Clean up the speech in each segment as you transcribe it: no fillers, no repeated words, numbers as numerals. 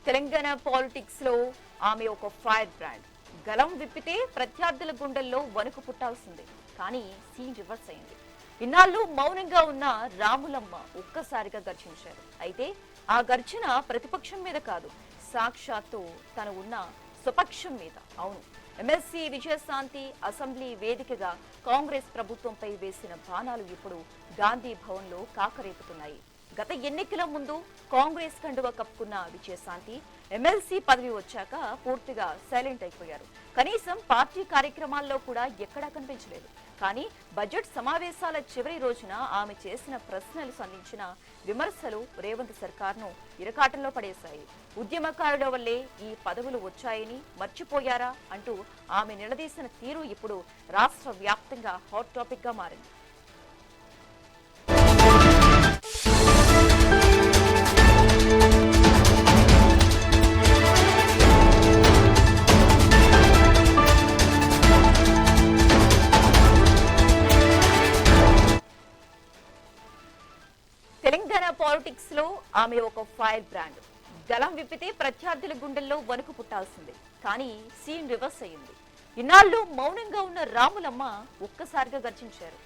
Telangana politics లో ఆమె ఒక ఫైర్ బ్రాండ్. గలం విప్పితే ప్రత్యర్థుల గుండెల్లో వణుకు పుట్టాల్సిందే. కానీ సీన్ రివర్స్ అయింది. ఇన్నాళ్ళు మౌనంగా ఉన్న రాములమ్మ ఒక్కసారిగా గర్జించారు. అయితే ఆ గర్జన ప్రతిపక్షం మీద కాదు, సాక్షాత్తు తను ఉన్న స్వపక్షం మీద. అవును, ఎమ్మెల్సీ విజయశాంతి అసెంబ్లీ వేదికగా కాంగ్రెస్ ప్రభుత్వంపై వేసిన బాణాలు ఇప్పుడు గాంధీ భవన్ లో కాకరేపుతున్నాయి. గత ఎన్నికల ముందు కాంగ్రెస్ కండువ కప్పుకున్న విజయశాంతి ఎమ్మెల్సీ పదవి వచ్చాక పూర్తిగా సైలెంట్ అయిపోయారు. కనీసం పార్టీ కార్యక్రమాల్లో కూడా ఎక్కడా కనిపించలేదు. కానీ బడ్జెట్ సమావేశాల చివరి రోజున ఆమె చేసిన ప్రశ్నలు సంధించిన విమర్శలు రేవంత్ సర్కార్ను ఇరకాటంలో పడేశాయి. ఉద్యమకారుల వల్లే ఈ పదవులు వచ్చాయని మర్చిపోయారా అంటూ ఆమె నిలదీసిన తీరు ఇప్పుడు రాష్ట్ర వ్యాప్తంగా హాట్ టాపిక్ గా మారింది. తెలంగాణ పాలిటిక్స్ లో ఆమె ఒక ఫైర్ బ్రాండ్. గలం విప్పితే ప్రత్యర్థుల గుండెల్లో వణుకు పుట్టాల్సిందే. కానీ సీన్ రివర్స్ అయింది. ఇన్నాళ్ళు మౌనంగా ఉన్న రాములమ్మ ఒక్కసారిగా గర్జించారు.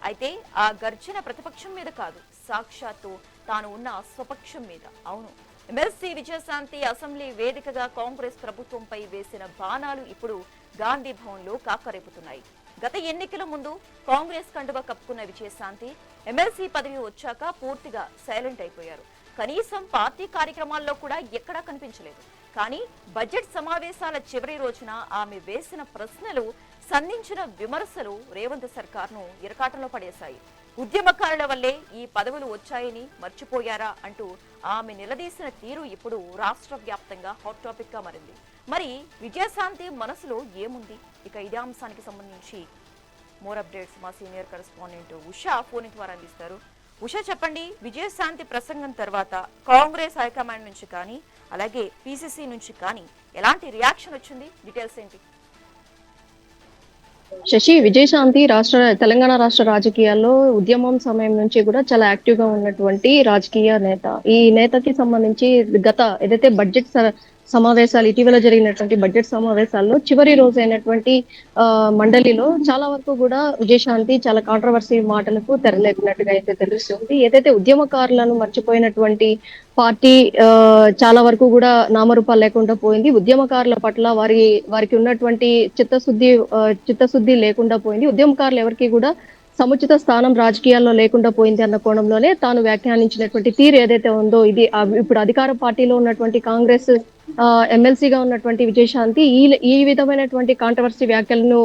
అయితే ఆ గర్జన ప్రతిపక్షం మీద కాదు, సాక్షాత్తు తాను ఉన్న స్వపక్షం మీద. అవును, ఎమ్మెల్సీ విజయశాంతి అసెంబ్లీ వేదికగా కాంగ్రెస్ ప్రభుత్వంపై వేసిన బాణాలు ఇప్పుడు గాంధీ భవన్ లో కాకరేపుతున్నాయి. గత ఎన్నికల ముందు కాంగ్రెస్ కండువ కప్పుకున్న విజయశాంతి ఎమ్మెల్సీ పదవి వచ్చాక పూర్తిగా సైలెంట్ అయిపోయారు. కనీసం పార్టీ కార్యక్రమాల్లో కూడా ఎక్కడా కనిపించలేదు. కానీ బడ్జెట్ సమావేశాల చివరి రోజున ఆమె వేసిన ప్రశ్నలు సంధించిన విమర్శలు రేవంత్ సర్కార్ను ఇరకాటంలో పడేశాయి. ఉద్యమకారుల వల్లే ఈ పదవులు వచ్చాయని మర్చిపోయారా అంటూ ఆమె నిలదీసిన తీరు ఇప్పుడు రాష్ట్ర వ్యాప్తంగా హాట్ టాపిక్ గా మారింది. మరి విజయశాంతి మనసులో ఏముంది? ఇక ఇదే అంశానికి సంబంధించి మోర్ అప్డేట్స్ మా సీనియర్ కరెస్పాండెంట్ ఉషా ఫోన్ ద్వారా అందిస్తారు. ఉషా, చెప్పండి, విజయశాంతి ప్రసంగం తర్వాత కాంగ్రెస్ హైకమాండ్ నుంచి కానీ అలాగే పిసిసి నుంచి కానీ ఎలాంటి రియాక్షన్ వచ్చింది? డీటెయిల్స్ ఏంటి? శశి, విజయశాంతి తెలంగాణ రాష్ట్ర రాజకీయాల్లో ఉద్యమం సమయం నుంచి కూడా చాలా యాక్టివ్ గా ఉన్నటువంటి రాజకీయ నేత. ఈ నేతకి సంబంధించి గత ఏదైతే బడ్జెట్ సమావేశాలు ఇటీవల జరిగినటువంటి బడ్జెట్ సమావేశాల్లో చివరి రోజు అయినటువంటి మండలిలో చాలా వరకు కూడా విజయశాంతి చాలా కాంట్రవర్సీ మాటలకు తెరలేపినట్టుగా అయితే తెలుస్తుంది. ఏదైతే ఉద్యమకారులను మర్చిపోయినటువంటి పార్టీ చాలా వరకు కూడా నామరూపాలు లేకుండా పోయింది. ఉద్యమకారుల పట్ల వారికి ఉన్నటువంటి చిత్తశుద్ధి లేకుండా పోయింది. ఉద్యమకారులు ఎవరికి కూడా సముచిత స్థానం రాజకీయాల్లో లేకుండా పోయింది అన్న కోణంలోనే తాను వ్యాఖ్యానించినటువంటి తీరు ఏదైతే ఉందో, ఇది ఇప్పుడు అధికార పార్టీలో ఉన్నటువంటి కాంగ్రెస్ ఎమ్మెల్సీగా ఉన్నటువంటి విజయశాంతి ఈ విధమైనటువంటి కాంట్రవర్సీ వ్యాఖ్యలను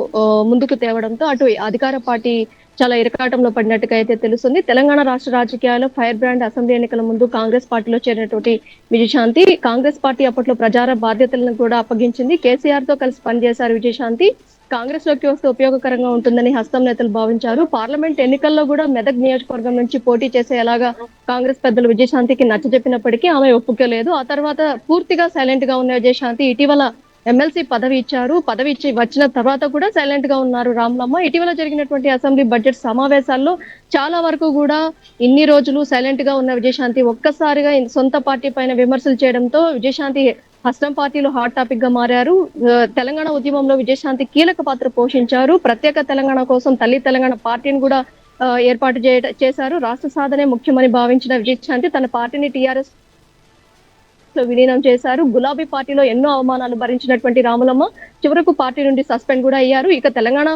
ముందుకు తేవడంతో అటు అధికార పార్టీ చాలా ఇరకాటంలో పడినట్టుగా అయితే తెలుస్తుంది. తెలంగాణ రాష్ట్ర రాజకీయాల్లో ఫైర్ బ్రాండ్. అసెంబ్లీ ఎన్నికల ముందు కాంగ్రెస్ పార్టీలో చేరినటువంటి విజయశాంతి కాంగ్రెస్ పార్టీ అప్పట్లో ప్రచార బాధ్యతలను కూడా అప్పగించింది. కేసీఆర్ తో కలిసి పనిచేశారు విజయశాంతి. కాంగ్రెస్ లోకి వస్తే ఉపయోగకరంగా ఉంటుందని హస్తం నేతలు భావించారు. పార్లమెంట్ ఎన్నికల్లో కూడా మెదక్ నియోజకవర్గం నుంచి పోటీ చేసేలాగా కాంగ్రెస్ పెద్దలు విజయశాంతికి నచ్చజెప్పినప్పటికీ ఆమె ఒప్పుకోలేదు. ఆ తర్వాత పూర్తిగా సైలెంట్ గా ఉన్న విజయశాంతి ఇటీవల ఎమ్మెల్సీ పదవి ఇచ్చారు. పదవి ఇచ్చి వచ్చిన తర్వాత కూడా సైలెంట్ గా ఉన్నారు రాములమ్మ. ఇటీవల జరిగినటువంటి అసెంబ్లీ బడ్జెట్ సమావేశాల్లో చాలా వరకు కూడా ఇన్ని రోజులు సైలెంట్ గా ఉన్న విజయశాంతి ఒక్కసారిగా సొంత పార్టీ పైన విమర్శలు చేయడంతో విజయశాంతి హస్తం పార్టీలో హాట్ టాపిక్ గా మారారు. తెలంగాణ ఉద్యమంలో విజయశాంతి కీలక పాత్ర పోషించారు. ప్రత్యేక తెలంగాణ కోసం తల్లి తెలంగాణ పార్టీని కూడా ఏర్పాటు చేశారు. రాష్ట్ర సాధనే ముఖ్యమని భావించిన విజయశాంతి తన పార్టీని టీఆర్ఎస్ లో విలీనం చేశారు. గులాబీ పార్టీలో ఎన్నో అవమానాలు భరించినటువంటి రాములమ్మ చివరకు పార్టీ నుండి సస్పెండ్ కూడా అయ్యారు. ఇక తెలంగాణ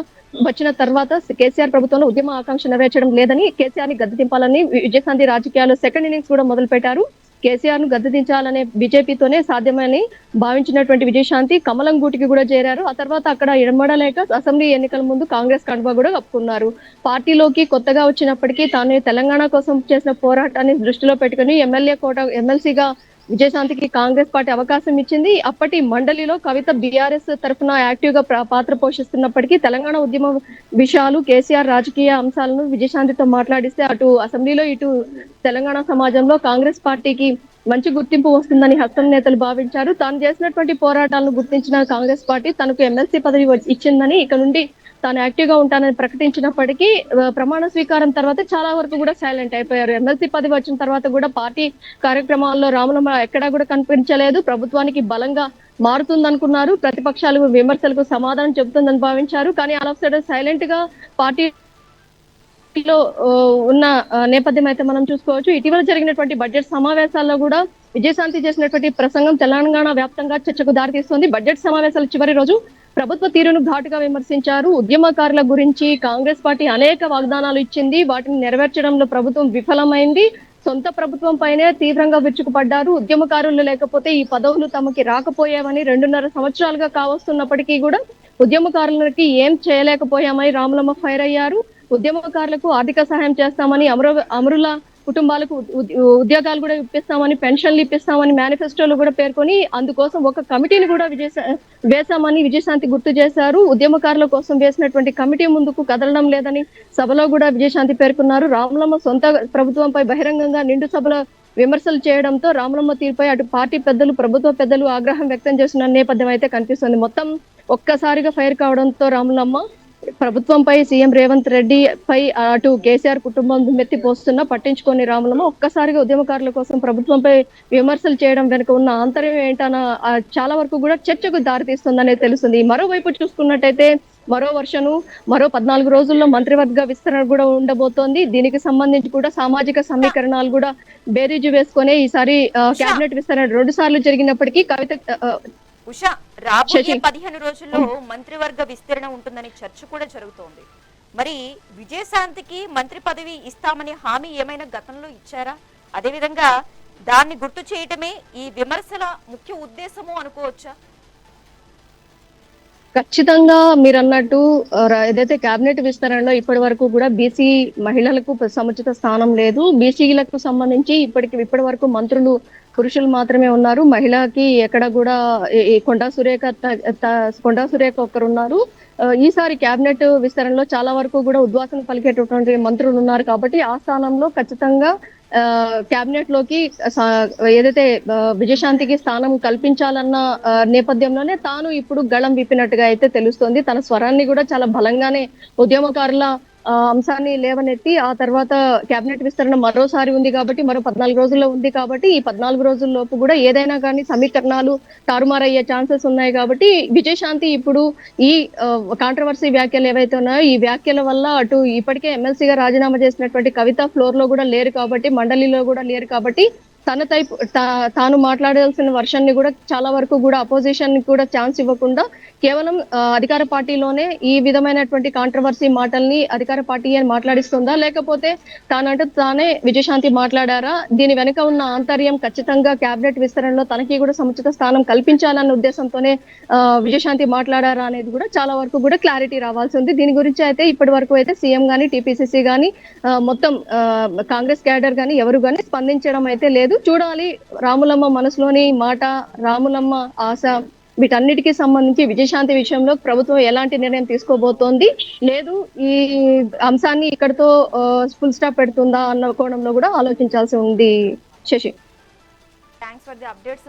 వచ్చిన తర్వాత కేసీఆర్ ప్రభుత్వంలో ఉద్యమ ఆకాంక్ష నెరవేర్చడం లేదని, కేసీఆర్ ని గద్దె దింపాలని విజయశాంతి రాజకీయాల్లో సెకండ్ ఇన్నింగ్స్ కూడా మొదలు పెట్టారు. కేసీఆర్ ను గద్దె దించాలనే బీజేపీతోనే సాధ్యమని భావించినటువంటి విజయశాంతి కమలం గూటికి కూడా చేరారు. ఆ తర్వాత అక్కడ ఎడమడలేక అసెంబ్లీ ఎన్నికల ముందు కాంగ్రెస్ కండువా కూడా కప్పుకున్నారు. పార్టీలోకి కొత్తగా వచ్చినప్పటికీ తాను తెలంగాణ కోసం చేసిన పోరాటాన్ని దృష్టిలో పెట్టుకుని ఎమ్మెల్సీగా విజయశాంతికి కాంగ్రెస్ పార్టీ అవకాశం ఇచ్చింది. అప్పటి మండలిలో కవిత బీఆర్ఎస్ తరఫున యాక్టివ్ గా పాత్ర పోషిస్తున్నప్పటికీ తెలంగాణ ఉద్యమ విషయాలు, కేసీఆర్ రాజకీయ అంశాలను విజయశాంతితో మాట్లాడిస్తే అటు అసెంబ్లీలో ఇటు తెలంగాణ సమాజంలో కాంగ్రెస్ పార్టీకి మంచి గుర్తింపు వస్తుందని హస్తం నేతలు భావించారు. తాను చేసినటువంటి పోరాటాలను గుర్తించిన కాంగ్రెస్ పార్టీ తనకు ఎమ్మెల్సీ పదవి ఇచ్చిందని, ఇక నుండి తాను యాక్టివ్ గా ఉంటానని ప్రకటించినప్పటికీ ప్రమాణ స్వీకారం తర్వాత చాలా వరకు కూడా సైలెంట్ అయిపోయారు. ఎమ్మెల్సీ పదవి వచ్చిన తర్వాత కూడా పార్టీ కార్యక్రమాల్లో రాములమ్మ ఎక్కడా కూడా కనిపించలేదు. ప్రభుత్వానికి బలంగా మారుతుందనుకున్నారు. ప్రతిపక్షాలకు విమర్శలకు సమాధానం చెబుతుందని భావించారు. కానీ ఆల్ ఆఫ్ సడన్ సైలెంట్ గా పార్టీ లో ఉన్న నేపథ్యం అయితే మనం చూసుకోవచ్చు. ఇటీవల జరిగినటువంటి బడ్జెట్ సమావేశాల్లో కూడా విజయశాంతి చేసినటువంటి ప్రసంగం తెలంగాణ వ్యాప్తంగా చర్చకు దారితీస్తుంది. బడ్జెట్ సమావేశాల చివరి రోజు ప్రభుత్వ తీరును ఘాటుగా విమర్శించారు. ఉద్యమకారుల గురించి కాంగ్రెస్ పార్టీ అనేక వాగ్దానాలు ఇచ్చింది. వాటిని నెరవేర్చడంలో ప్రభుత్వం విఫలమైంది. సొంత ప్రభుత్వం పైనే తీవ్రంగా విరుచుకుపడ్డారు. ఉద్యమకారులు లేకపోతే ఈ పదవులు తమకి రాకపోయామని 2.5 సంవత్సరాలుగా కావస్తున్నప్పటికీ కూడా ఉద్యమకారులకి ఏం చేయలేకపోయామని రాములమ్మ ఫైర్ అయ్యారు. ఉద్యమకారులకు ఆర్థిక సహాయం చేస్తామని, అమరుల కుటుంబాలకు ఉద్యోగాలు కూడా ఇప్పిస్తామని, పెన్షన్లు ఇప్పిస్తామని మేనిఫెస్టోలో కూడా పేర్కొని అందుకోసం ఒక కమిటీని కూడా వేశామని విజయశాంతి గుర్తు చేశారు. ఉద్యమకారుల కోసం వేసినటువంటి కమిటీ ముందుకు కదలడం లేదని సభలో కూడా విజయశాంతి పేర్కొన్నారు. రాములమ్మ సొంత ప్రభుత్వంపై బహిరంగంగా నిండు సభలో విమర్శలు చేయడంతో రాములమ్మ తీరుపై అటు పార్టీ పెద్దలు, ప్రభుత్వ పెద్దలు ఆగ్రహం వ్యక్తం చేసిన నేపథ్యం అయితే కనిపిస్తుంది. మొత్తం ఒక్కసారిగా ఫైర్ కావడంతో రాములమ్మ ప్రభుత్వంపై సీఎం రేవంత్ రెడ్డి పై అటు కేసీఆర్ కుటుంబం మెత్తిపోస్తున్నా పట్టించుకొని రాములమ్మ ఒక్కసారిగా ఉద్యమకారుల కోసం ప్రభుత్వంపై విమర్శలు చేయడం వెనుక ఉన్న ఆంతర్యం ఏంటన్న చాలా వరకు కూడా చర్చకు దారితీస్తుందనే తెలుస్తుంది. మరోవైపు చూసుకున్నట్టయితే మరో వర్షను మరో 14 రోజుల్లో మంత్రివర్గ విస్తరణ కూడా ఉండబోతోంది. దీనికి సంబంధించి కూడా సామాజిక సమీకరణాలు కూడా బేరీజు వేసుకొని ఈసారి కేబినెట్ విస్తరణ 2 సార్లు జరిగినప్పటికీ కవిత ఉషా, రాబోయే 15 రోజుల్లో మంత్రివర్గ విస్తరణ ఉంటుందని చర్చ కూడా జరుగుతోంది. మరి విజయశాంతికి మంత్రి పదవి ఇస్తామని హామీ ఏమైనా గతంలో ఇచ్చారా? అదేవిధంగా దాన్ని గుర్తు చేయటమే ఈ విమర్శల ముఖ్య ఉద్దేశము అనుకోవచ్చా? ఖచ్చితంగా మీరు అన్నట్టు ఏదైతే కేబినెట్ విస్తరణలో ఇప్పటి వరకు కూడా బీసీ మహిళలకు సముచిత స్థానం లేదు. బీసీలకు సంబంధించి ఇప్పటి వరకు మంత్రులు పురుషులు మాత్రమే ఉన్నారు. మహిళకి ఎక్కడ కూడా కొండా సురేఖ ఒకరు ఉన్నారు. ఈసారి కేబినెట్ విస్తరణలో చాలా వరకు కూడా ఉద్వాసన పలికేటటువంటి మంత్రులు ఉన్నారు కాబట్టి ఆ స్థానంలో ఖచ్చితంగా కేబినెట్ లోకి ఏదైతే విజయశాంతికి స్థానం కల్పించాలన్న నేపథ్యంలోనే తాను ఇప్పుడు గళం విప్పినట్టుగా అయితే తెలుస్తోంది. తన స్వరాన్ని కూడా చాలా బలంగానే ఉద్యమకారుల అంశాన్ని లేవనెత్తి ఆ తర్వాత కేబినెట్ విస్తరణ మరోసారి ఉంది కాబట్టి మరో 14 రోజుల్లో ఉంది కాబట్టి ఈ 14 రోజుల్లోపు కూడా ఏదైనా కానీ సమీకరణాలు తారుమారయ్యే ఛాన్సెస్ ఉన్నాయి కాబట్టి విజయశాంతి ఇప్పుడు ఈ కాంట్రవర్సీ వ్యాఖ్యలు ఏవైతే ఉన్నాయో ఈ వ్యాఖ్యల వల్ల అటు ఇప్పటికే ఎమ్మెల్సీగా రాజీనామా చేసినటువంటి కవిత ఫ్లోర్ లో కూడా లేరు కాబట్టి మండలిలో కూడా లేరు కాబట్టి తాను మాట్లాడాల్సిన వర్షన్ ని కూడా చాలా వరకు కూడా అపోజిషన్ ని కూడా ఛాన్స్ ఇవ్వకుండా కేవలం అధికార పార్టీలోనే ఈ విధమైనటువంటి కాంట్రవర్సీ మాటల్ని అధికార పార్టీ అని మాట్లాడిస్తుందా లేకపోతే తానంటే తానే విజయశాంతి మాట్లాడారా? దీని వెనుక ఉన్న ఆంతర్యం ఖచ్చితంగా కేబినెట్ విస్తరణలో తనకి కూడా సముచిత స్థానం కల్పించాలన్న ఉద్దేశంతోనే విజయశాంతి మాట్లాడారా అనేది కూడా చాలా వరకు కూడా క్లారిటీ రావాల్సి ఉంది. దీని గురించి అయితే ఇప్పటి వరకు అయితే సీఎం గానీ టీపీసీసీ గానీ మొత్తం కాంగ్రెస్ క్యాడర్ గానీ ఎవరు గానీ స్పందించడం అయితే లేదు. చూడాలి రాములమ్మ మనసులోని మాట, రాములమ్మ ఆశ వీటన్నిటికీ సంబంధించి విజయశాంతి విషయంలో ప్రభుత్వం ఎలాంటి నిర్ణయం తీసుకోబోతోంది, లేదు ఈ అంశాన్ని ఇక్కడతో ఫుల్ స్టాప్ పెడుతుందా అన్న కోణంలో కూడా ఆలోచించాల్సి ఉంది. Shashi, thanks for the updates.